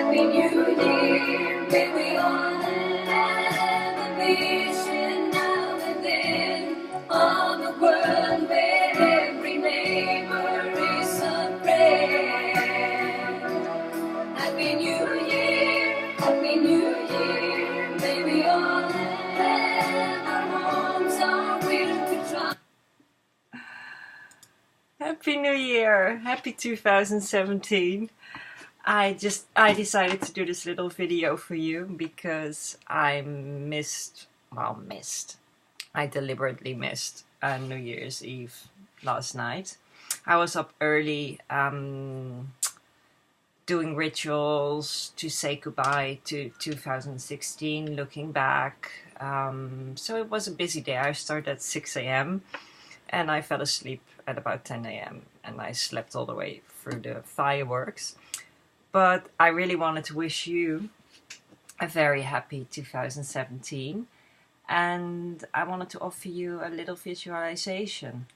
Happy New Year, may we all have a vision now and then on a world where every neighbor is a friend. Happy New Year, may we all have our homes are built to try. Happy New Year! Happy 2017! I decided to do this little video for you because I I deliberately missed New Year's Eve last night. I was up early doing rituals to say goodbye to 2016, looking back. So it was a busy day. I started at 6 a.m. and I fell asleep at about 10 a.m. and I slept all the way through the fireworks. But I really wanted to wish you a very happy 2017, and I wanted to offer you a little visualization.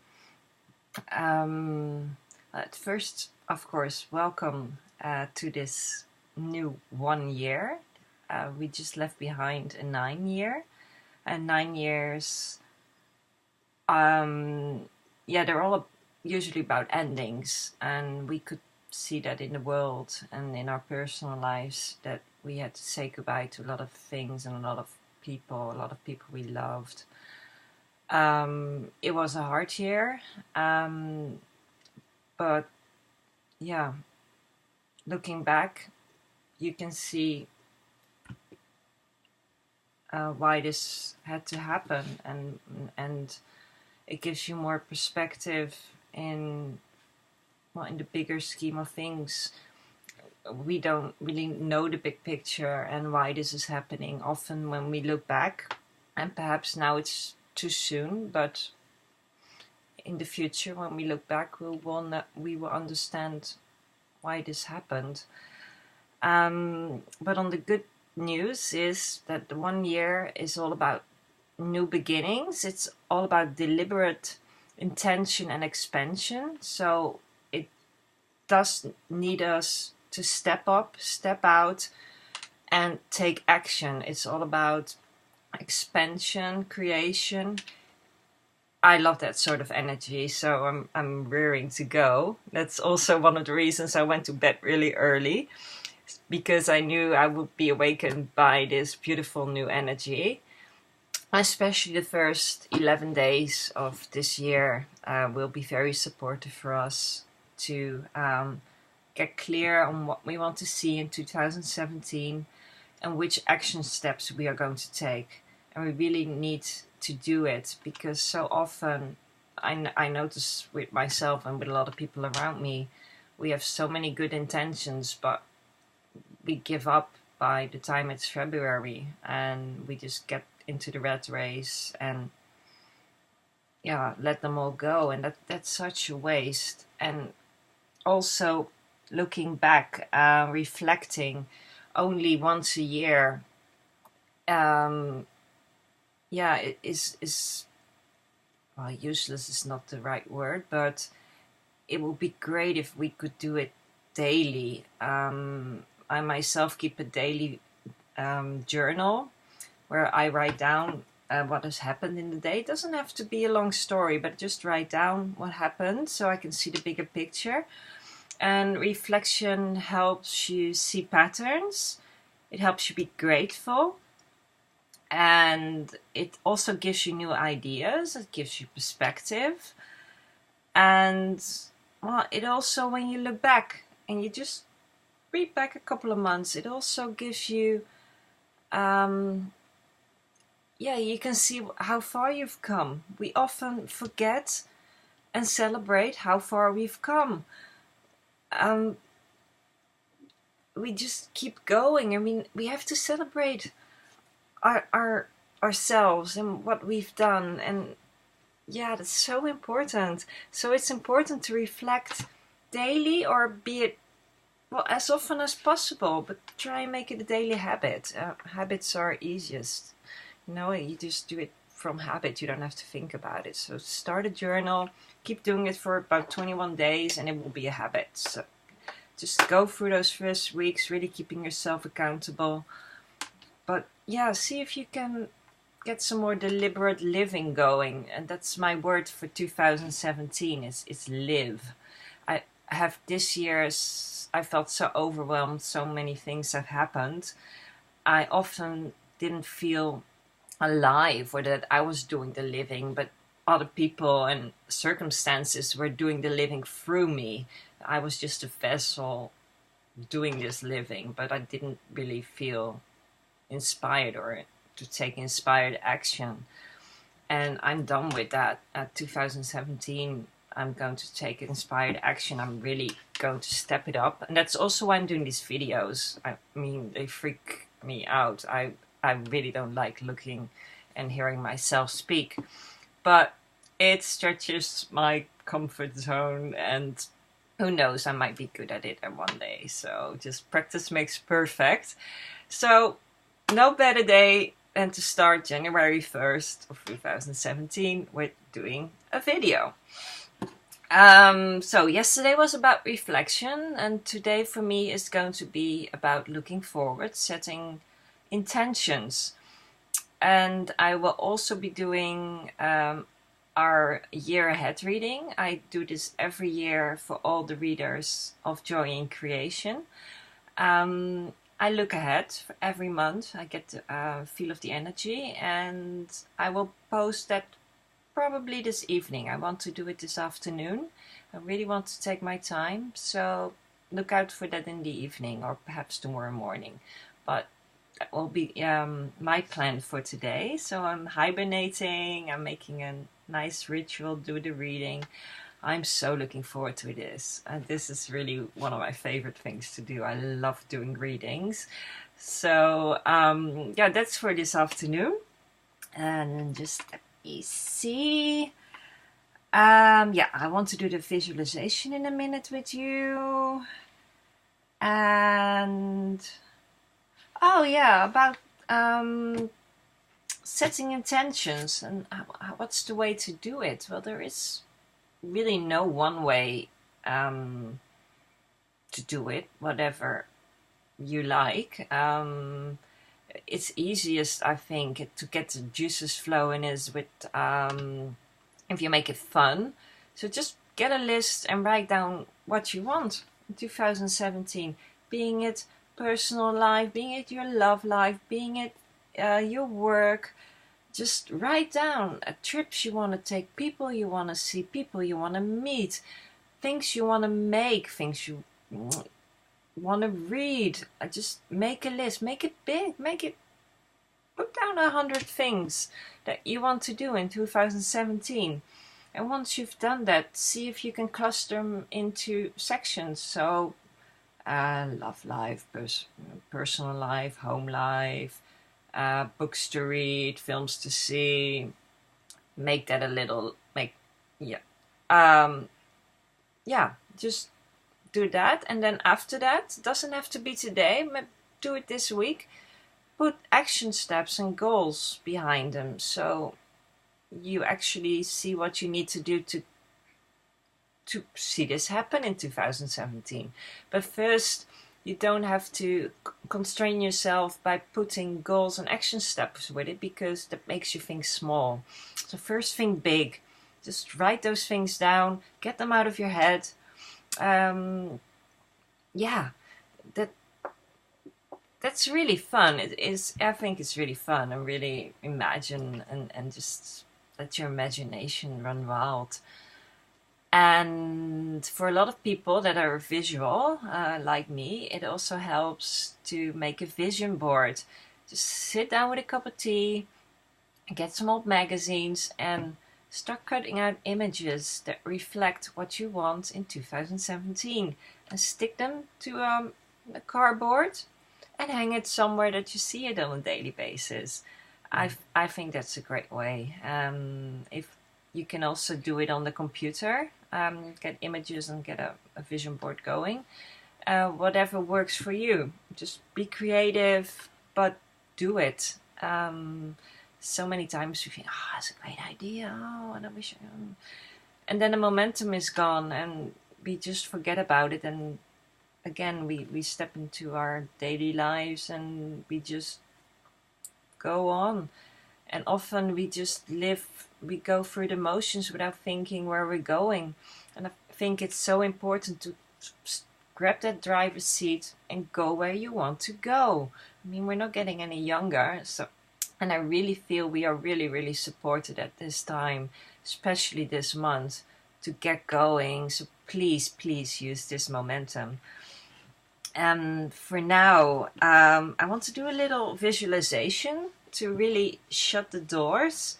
At first, of course, welcome to this new 1 year. We just left behind a 9 year, and 9 years, they're all usually about endings, and we could see that in the world and in our personal lives, that we had to say goodbye to a lot of things and a lot of people we loved. It was a hard year, but yeah, looking back, you can see why this had to happen, and it gives you more perspective in the bigger scheme of things. We don't really know the big picture and why this is happening often when we look back, and perhaps now it's too soon, but in the future when we look back, we will understand why this happened. But on the good news is that the 1 year is all about new beginnings. It's all about deliberate intention and expansion. So it does need us to step up, step out, and take action. It's all about expansion, creation. I love that sort of energy, so I'm rearing to go. That's also one of the reasons I went to bed really early, because I knew I would be awakened by this beautiful new energy. Especially the first 11 days of this year will be very supportive for us to get clear on what we want to see in 2017 and which action steps we are going to take. And we really need to do it, because so often I notice with myself and with a lot of people around me, we have so many good intentions, but we give up by the time it's February, and we just get into the rat race and let them all go, and that's such a waste. And also looking back, reflecting only once a year, it is well, useless is not the right word, but it would be great if we could do it daily. I myself keep a daily journal where I write down what has happened in the day. It doesn't have to be a long story, but just write down what happened so I can see the bigger picture. And reflection helps you see patterns. It helps you be grateful. And it also gives you new ideas. It gives you perspective. And well, it also, when you look back and you just read back a couple of months, it also gives you you can see how far you've come. We often forget and celebrate how far we've come. We just keep going. I mean, we have to celebrate ourselves and what we've done, and that's so important. So it's important to reflect daily, or be it as often as possible, but try and make it a daily habit. Habits are easiest. You just do it from habit. You don't have to think about it. So start a journal, keep doing it for about 21 days, and it will be a habit. So just go through those first weeks, really keeping yourself accountable. But yeah, see if you can get some more deliberate living going. And that's my word for 2017 is live. I have this year's, I felt so overwhelmed, so many things have happened. I often didn't feel alive or that I was doing the living, but other people and circumstances were doing the living through me. I was just a vessel doing this living, but I didn't really feel inspired or to take inspired action. And I'm done with that. At 2017, I'm going to take inspired action. I'm really going to step it up. And that's also why I'm doing these videos. I mean, they freak me out. I really don't like looking and hearing myself speak. But it stretches my comfort zone, and who knows, I might be good at it one day. So just practice makes perfect. So no better day than to start January 1st of 2017 with doing a video. So yesterday was about reflection, and today for me is going to be about looking forward, setting intentions. And I will also be doing our year ahead reading. I do this every year for all the readers of Joy in Creation. I look ahead for every month. I get the feel of the energy, and I will post that probably this evening. I want to do it this afternoon. I really want to take my time, so look out for that in the evening or perhaps tomorrow morning. But that will be my plan for today. So I'm hibernating, I'm making a nice ritual, do the reading. I'm so looking forward to this. This is really one of my favorite things to do. I love doing readings. So yeah, that's for this afternoon. And just let me see. Yeah, I want to do the visualization in a minute with you. And oh yeah, about setting intentions and what's the way to do it. Well, there is really no one way to do it, whatever you like. It's easiest, I think, to get the juices flowing is with if you make it fun. So just get a list and write down what you want in 2017, being it personal life, being it your love life, being it your work. Just write down trips you want to take, people you want to see, people you want to meet, things you want to make, things you want to read. Just make a list, make it big, put down 100 things that you want to do in 2017. And once you've done that, see if you can cluster them into sections. So love life, personal life, home life, books to read, films to see. Make that a little, just do that. And then after that, doesn't have to be today, do it this week. Put action steps and goals behind them, so you actually see what you need to do to see this happen in 2017. But first, you don't have to constrain yourself by putting goals and action steps with it, because that makes you think small. So first, think big. Just write those things down, get them out of your head. That's really fun. It is. I think it's really fun, and really imagine and just let your imagination run wild. And for a lot of people that are visual, like me, it also helps to make a vision board. Just sit down with a cup of tea, get some old magazines, and start cutting out images that reflect what you want in 2017, and stick them to a cardboard and hang it somewhere that you see it on a daily basis. I think that's a great way. If you can also do it on the computer, get images and get a vision board going. Whatever works for you. Just be creative, but do it. So many times we think, that's a great idea. And I wish and then the momentum is gone, and we just forget about it and again, we step into our daily lives and we just go on. And often we just we go through the motions without thinking where we're going. And I think it's so important to grab that driver's seat and go where you want to go. I mean, we're not getting any younger, so, and I really feel we are really, really supported at this time, especially this month, to get going. So please, please use this momentum. And for now, I want to do a little visualization to really shut the doors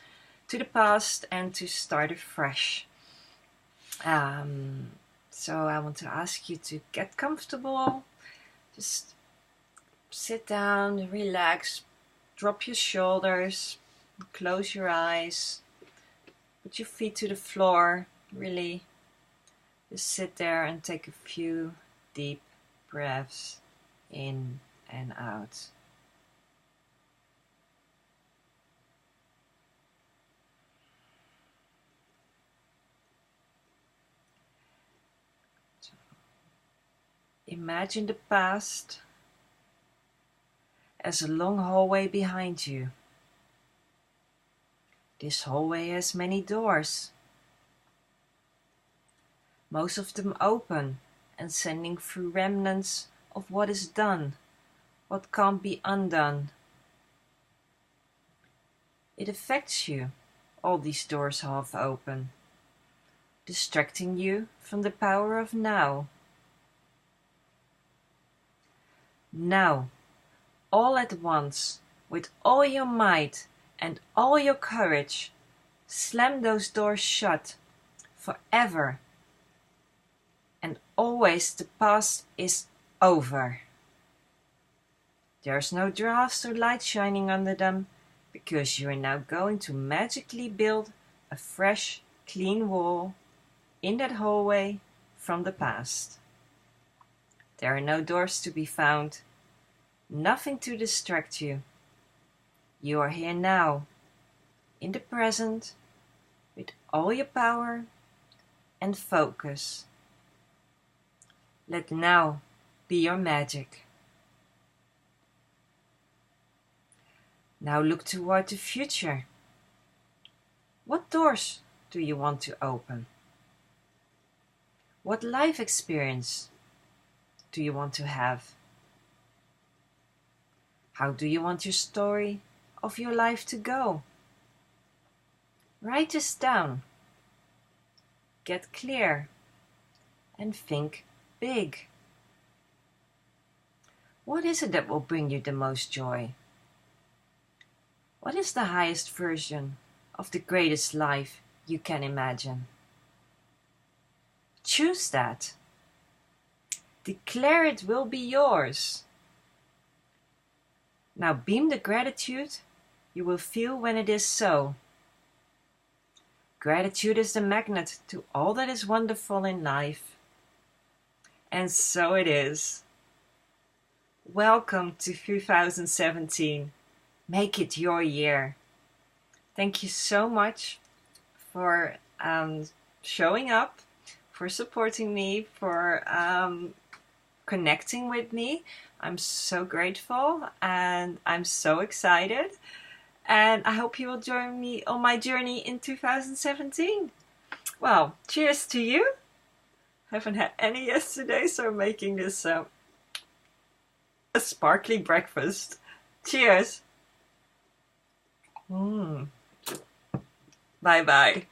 to the past and to start afresh. So I want to ask you to get comfortable, just sit down, relax, drop your shoulders, close your eyes, put your feet to the floor, really just sit there and take a few deep breaths in and out. Imagine the past as a long hallway behind you. This hallway has many doors, most of them open and sending through remnants of what is done, what can't be undone. It affects you, all these doors half open, distracting you from the power of now. Now, all at once, with all your might and all your courage, slam those doors shut, forever. And always the past is over. There's no drafts or light shining under them, because you are now going to magically build a fresh, clean wall in that hallway from the past. There are no doors to be found, nothing to distract you. You are here now, in the present, with all your power and focus. Let now be your magic. Now look toward the future. What doors do you want to open? What life experience do you want to have? How do you want your story of your life to go? Write this down. Get clear and think big. What is it that will bring you the most joy? What is the highest version of the greatest life you can imagine? Choose that. Declare it will be yours. Now beam the gratitude you will feel when it is so. Gratitude is the magnet to all that is wonderful in life. And so it is. Welcome to 2017. Make it your year. Thank you so much for showing up, for supporting me, for connecting with me. I'm so grateful and I'm so excited. And I hope you will join me on my journey in 2017. Well, cheers to you. Haven't had any yesterday, so I'm making this a sparkly breakfast. Cheers. Bye bye.